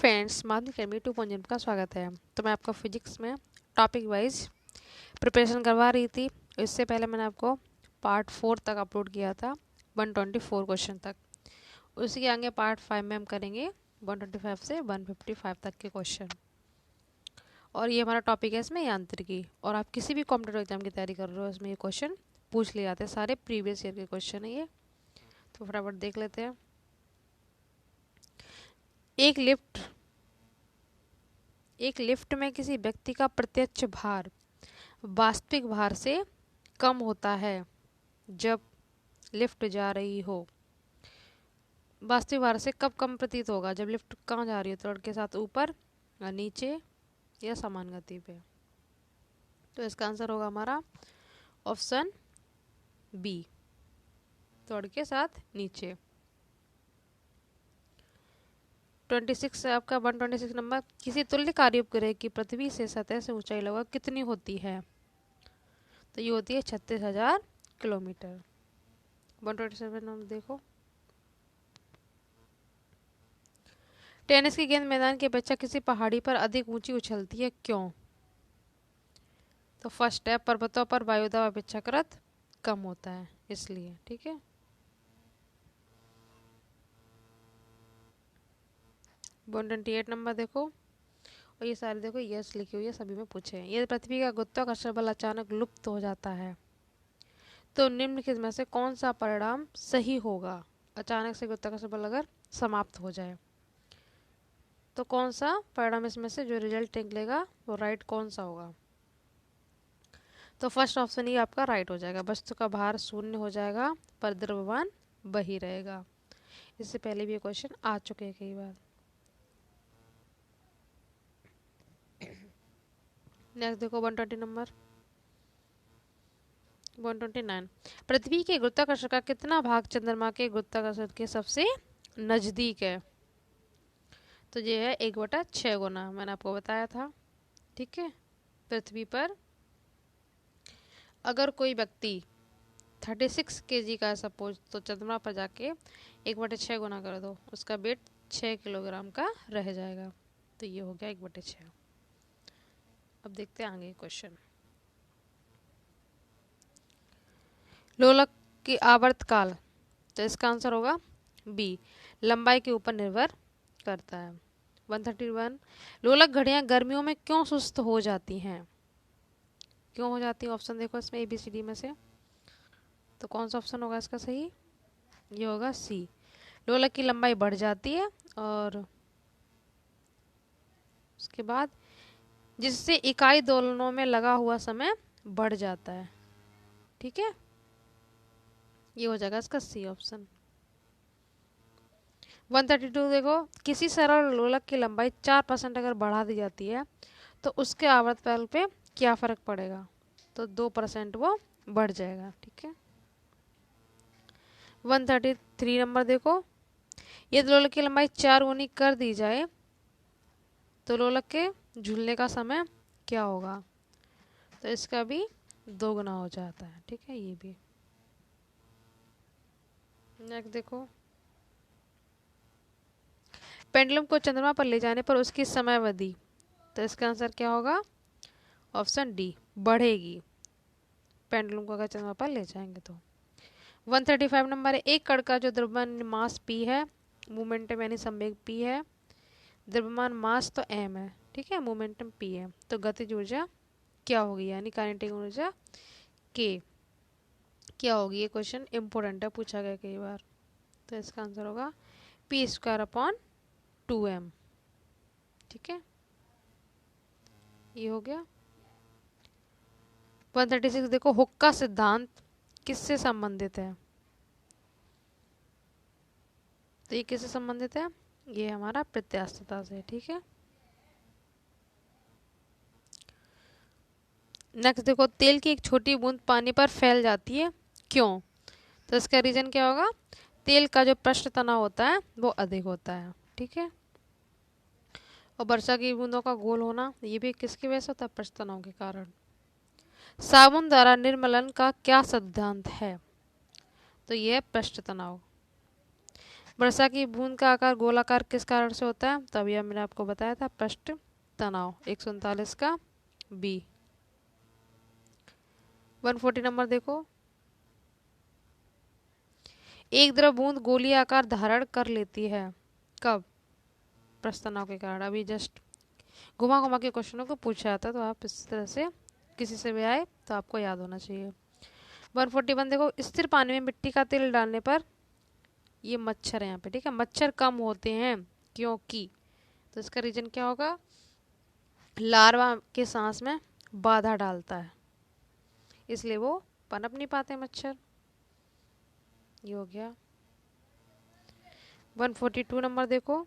Friends, माध्यमिक academy 2.0 का स्वागत है। तो मैं आपका फिजिक्स में टॉपिक वाइज प्रिपरेशन करवा रही थी। इससे पहले मैंने आपको पार्ट 4 तक अपलोड किया था, 124 क्वेश्चन तक। उसी के आगे पार्ट 5 में हम करेंगे 125 से 155 तक के क्वेश्चन। और ये हमारा टॉपिक है इसमें यांत्रिकी। और आप किसी भी कॉम्पिटेटिव एग्जाम की तैयारी कर रहे हो, इसमें ये क्वेश्चन पूछ लिए जाते हैं। सारे प्रीवियस ईयर के क्वेश्चन है ये। तो फटाफट देख लेते हैं। एक लिफ्ट में किसी व्यक्ति का प्रत्यक्ष भार वास्तविक भार से कम होता है जब लिफ्ट जा रही हो। वास्तविक भार से कब कम प्रतीत होगा? जब लिफ्ट कहाँ जा रही है? त्वरण के साथ ऊपर या नीचे या समान गति पे। तो इसका आंसर होगा हमारा ऑप्शन बी, त्वरण के साथ नीचे। 26 आपका 126 नंबर। किसी तुल्य कार्य उपग्रह की पृथ्वी से सतह से ऊंचाई लगभग कितनी होती है? तो ये होती है 36,000 किलोमीटर। 127 नंबर देखो। टेनिस की गेंद मैदान की अपेक्षा किसी पहाड़ी पर अधिक ऊंची उछलती है, क्यों? तो फर्स्ट है, पर्वतों पर वायु दबाव अपेक्षाकृत कम होता है, इसलिए। ठीक है। 128 नंबर देखो। और ये सारे देखो यस लिखी हुई है, सभी में पूछे हैं। यदि पृथ्वी का गुरुत्वाकर्षण बल अचानक लुप्त हो जाता है तो निम्नलिखित में से कौन सा परिणाम सही होगा? अचानक से गुरुत्वाकर्षण बल अगर समाप्त हो जाए तो कौन सा परिणाम इसमें से जो रिजल्ट निकलेगा वो राइट कौन सा होगा? तो फर्स्ट ऑप्शन ही आपका राइट हो जाएगा। वस्तु का भार शून्य हो जाएगा पर द्रव्यमान वही रहेगा। इससे पहले भी ये क्वेश्चन आ चुके हैं कई बार। नेक्स्ट देखो 120 नंबर। 129, पृथ्वी के गुरुत्वाकर्षण का कितना भाग चंद्रमा के गुरुत्वाकर्षण के सबसे नजदीक है? तो ये है 1/6 गुना, मैंने आपको बताया था। ठीक है। पृथ्वी पर अगर कोई व्यक्ति 36 kg का है सपोज, तो चंद्रमा पर जाके 1/6 गुना कर दो, उसका वेट 6 किलोग्राम का रह जाएगा। तो ये हो गया 1/6। अब देखते हैं आगे क्वेश्चन। लोलक की आवर्तकाल, तो इसका आंसर होगा बी, लंबाई के ऊपर निर्भर करता है। 131, लोलक घड़ियां गर्मियों में क्यों सुस्त हो जाती हैं? क्यों हो जाती है? ऑप्शन देखो इसमें ABCD में से, तो कौन सा ऑप्शन होगा इसका सही? ये होगा सी, लोलक की लंबाई बढ़ जाती है और उसके बाद जिससे इकाई दोलनों में लगा हुआ समय बढ़ जाता है। ठीक है, ये हो जाएगा इसका सी ऑप्शन। 132 देखो, किसी सरल लोलक की लंबाई 4% अगर बढ़ा दी जाती है तो उसके आवर्तकाल पे क्या फर्क पड़ेगा? तो 2% वो बढ़ जाएगा। ठीक है। 133 नंबर देखो, यदि लोलक की लंबाई 4 गुनी कर दी जाए तो लोलक के झूलने का समय क्या होगा? तो इसका भी 2 गुना हो जाता है। ठीक है, ये भी। नेक्स्ट देखो, पेंडुलम को चंद्रमा पर ले जाने पर उसकी समयावधि, तो इसका आंसर क्या होगा? ऑप्शन डी, बढ़ेगी। पेंडुलम को अगर चंद्रमा पर ले जाएंगे तो। 135 नंबर है, एक कण का जो द्रव्यमान मास p है, मोमेंटम यानी संवेग p है, द्रव्यमान मास तो m है। ठीक है, मोमेंटम p है, तो गतिज ऊर्जा क्या होगी? यानी काइनेटिक ऊर्जा k क्या होगी? ये क्वेश्चन इंपॉर्टेंट है, पूछा गया कई बार। तो इसका आंसर होगा p²/2m। ठीक है, ये हो गया। 136 देखो, हुक का सिद्धांत किससे संबंधित है? तो ये किससे संबंधित है? ये हमारा प्रत्यास्थता से। ठीक है। नेक्स्ट देखो, तेल की एक छोटी बूंद पानी पर फैल जाती है, क्यों? तो इसका रीजन क्या होगा? तेल का जो पृष्ठ तनाव होता है वो अधिक होता है। ठीक है। और वर्षा की बूंदों का गोल होना, ये भी किसकी वजह से होता है? पृष्ठ तनाव के कारण। साबुन द्वारा निर्मलन का क्या सिद्धांत है? तो ये है पृष्ठ तनाव। वर्षा की बूंद का आकार गोलाकार किस कारण से होता है? तो अभी मैंने आपको बताया था, पृष्ठ तनाव। 139 का बी। 140 नंबर देखो। एक द्रव बूंद गोलीय आकार धारण कर लेती है, कब? पृष्ठ तनाव के कारण। अभी जस्ट घुमा घुमा के क्वेश्चनों को पूछा जाता है, तो आप इस तरह से किसी से भी आए तो आपको याद होना चाहिए। 141 देखो, स्थिर पानी में मिट्टी का तेल डालने पर, ये मच्छर है यहाँ पे, ठीक है, मच्छर कम होते हैं क्योंकि, तो इसका रीजन क्या होगा? लार्वा के सांस में बाधा डालता है, इसलिए वो पनप नहीं पाते मच्छर। ये हो गया। 142 नंबर देखो।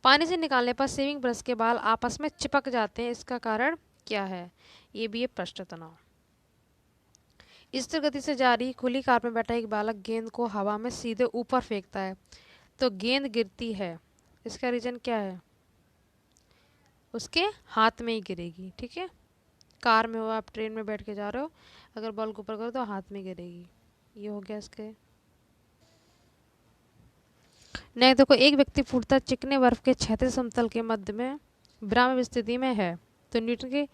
पानी से निकालने पर शेविंग ब्रश के बाल आपस में चिपक जाते हैं, इसका कारण क्या है? ये भी है पृष्ठ तनाव। स्थिर गति से जारी खुली कार में बैठा एक बालक गेंद को हवा में सीधे ऊपर फेंकता है, तो गेंद गिरती है, इसका रीजन क्या है? उसके हाथ में ही गिरेगी, ठीक है। कार में हो, आप ट्रेन में बैठ के जा रहे हो, अगर बॉल को ऊपर करो तो हाथ में गिरेगी। ये हो गया इसके। नहीं देखो, एक व्यक्ति फूटता चिकने बर्फ के क्षैतिज समतल के मध्य में विराम स्थिति में है, तो न्यूटन के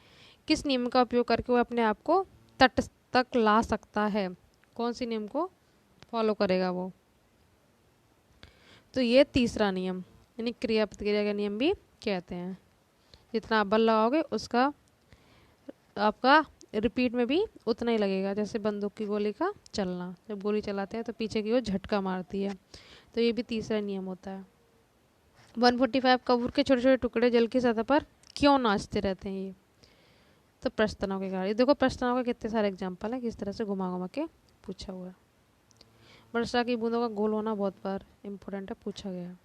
किस नियम का उपयोग करके वो अपने आप को तट तक ला सकता है? कौन सी नियम को फॉलो करेगा वो? तो ये तीसरा नियम, यानी क्रिया प्रतिक्रिया का नियम भी कहते हैं। जितना आप बल लगाओगे उसका आपका रिपीट में भी उतना ही लगेगा, जैसे बंदूक की गोली का चलना, जब गोली चलाते हैं तो पीछे की ओर झटका मारती है, तो ये भी तीसरा नियम होता है। 145 कपूर के छोटे छोटे टुकड़े जल की सतह पर क्यों नाचते रहते हैं? ये तो पृष्ठ तनाव के कारण। ये देखो पृष्ठ तनाव के कितने सारे एग्जाम्पल है, किस तरह से घुमा घुमा के पूछा हुआ है। वर्षा की बूंदों का गोल होना बहुत बार इंपॉर्टेंट है, पूछा गया है।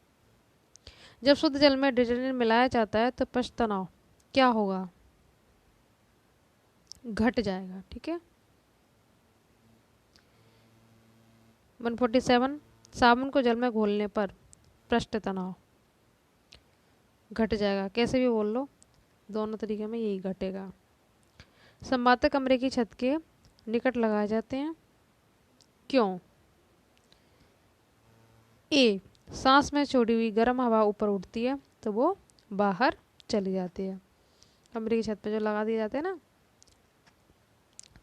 जब शुद्ध जल में डिटर्जेंट मिलाया जाता है तो पृष्ठ तनाव क्या होगा? घट जाएगा, ठीक है। 147 साबुन को जल में घोलने पर पृष्ठ तनाव घट जाएगा, कैसे भी बोल लो, दोनों तरीके में यही घटेगा। संवातक कमरे की छत के निकट लगाए जाते हैं, क्यों? ए, सांस में छोड़ी हुई गर्म हवा ऊपर उठती है तो वो बाहर चली जाती है। कमरे की छत पे जो लगा दिए जाते हैं ना,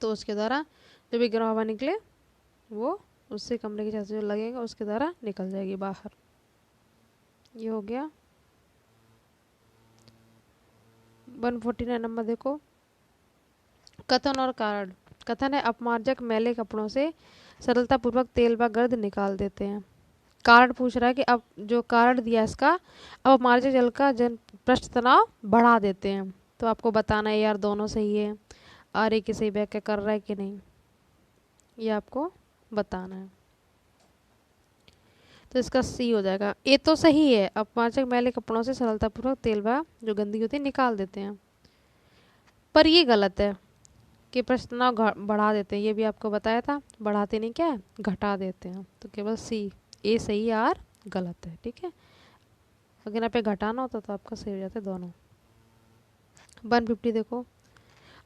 तो उसके द्वारा जब भी गर्म हवा निकले वो उससे कमरे की छत से जो लगेगा उसके द्वारा निकल जाएगी बाहर। ये हो गया। 149 नंबर देखो। कथन और कारण। कथन है, अपमार्जक मैले कपड़ों से सरलतापूर्वक तेल व गर्द निकाल देते हैं। कारण पूछ रहा है कि अब जो कारण दिया इसका, अपमार्जक जल का जन पृष्ठ तनाव बढ़ा देते हैं, तो आपको बताना है यार दोनों सही है, आरे की सही व्याख्या कर रहा है कि नहीं, ये आपको बताना है। तो इसका सी हो जाएगा। ए तो सही है, अपमार्जक मैले कपड़ों से सरलतापूर्वक तेल व जो गंदगी होती है निकाल देते हैं, पर ये गलत है कि पृष्ठ तनाव बढ़ा देते हैं, ये भी आपको बताया था, बढ़ाते नहीं, क्या है, घटा देते हैं। तो केवल सी, ए सही है, आर गलत है, ठीक है। अगर यहाँ पे घटाना होता तो आपका सही हो जाता दोनों। 150 देखो।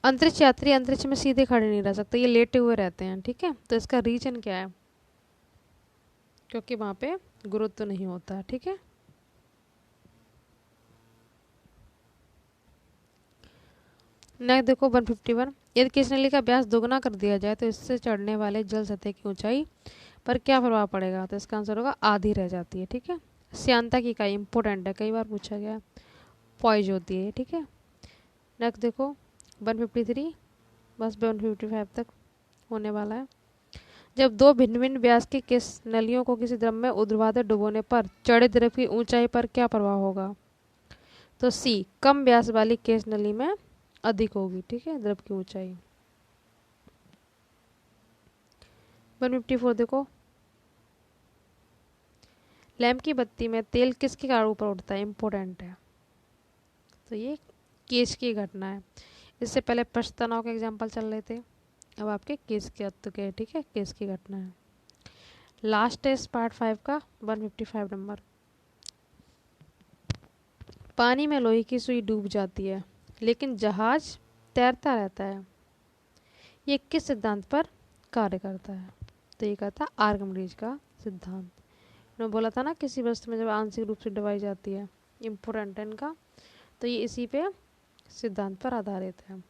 अंतरिक्ष यात्री अंतरिक्ष में सीधे खड़े नहीं रह सकते, ये लेटे हुए रहते हैं, ठीक है। तो इसका रीजन क्या है? क्योंकि वहाँ पे गुरुत्व नहीं होता है, ठीक है। नेक्स्ट देखो 151। यदि किसी नली का व्यास दोगुना कर दिया जाए तो इससे चढ़ने वाले जल सतह की ऊंचाई पर क्या प्रभाव पड़ेगा? तो इसका आंसर होगा आधी रह जाती है, ठीक है। श्यानता की इकाई इंपॉर्टेंट है, कई बार पूछा गया, पॉइज होती है, ठीक है। नेक्स्ट देखो 153, बस 155 तक होने वाला है। जब दो भिन्न भिन्न व्यास की किस नलियों को किसी द्रव में ऊर्ध्वाधर डुबोने पर चढ़े द्रव की ऊंचाई पर क्या प्रभाव होगा? तो सी, कम व्यास वाली केस नली में अधिक होगी, ठीक है, द्रव की ऊंचाई। 154 देखो। लैंप की बत्ती में तेल किसके कारण ऊपर उठता है? इंपॉर्टेंट है, तो ये केस की घटना है। इससे पहले पृष्ठ तनाव के एग्जाम्पल चल रहे थे, अब आपके केस के अत्व के, ठीक है, केस की घटना है। लास्ट है इस पार्ट 5 का 155 नंबर। पानी में लोहे की सुई डूब जाती है लेकिन जहाज तैरता रहता है, ये किस सिद्धांत पर कार्य करता है? तो ये कहता है आर्किमिडीज का सिद्धांत। मैंने बोला था ना किसी वस्तु में जब आंशिक रूप से दबाई जाती है, इम्पोर्टेंट है इनका, तो ये इसी पे सिद्धांत पर आधारित है।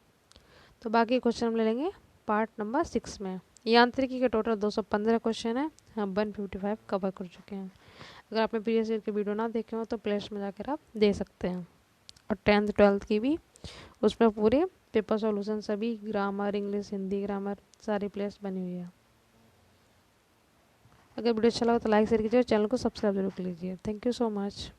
तो बाकी क्वेश्चन हम ले लेंगे पार्ट नंबर 6 में। यांत्रिकी के टोटल 215 क्वेश्चन है, हम 155 कवर कर चुके हैं। अगर आपने प्रीवियस ईयर के वीडियो ना देखे हो तो प्लेलिस्ट में जाकर आप दे सकते हैं। और 10th 12th की भी, उसमें पूरे पेपर सॉल्यूशन सभी ग्रामर, इंग्लिश, हिंदी ग्रामर सारी प्लेलिस्ट बनी हुई है। अगर वीडियो अच्छा लगा तो लाइक शेयर कीजिए, चैनल को सब्सक्राइब जरूर कर लीजिए। Thank you so much.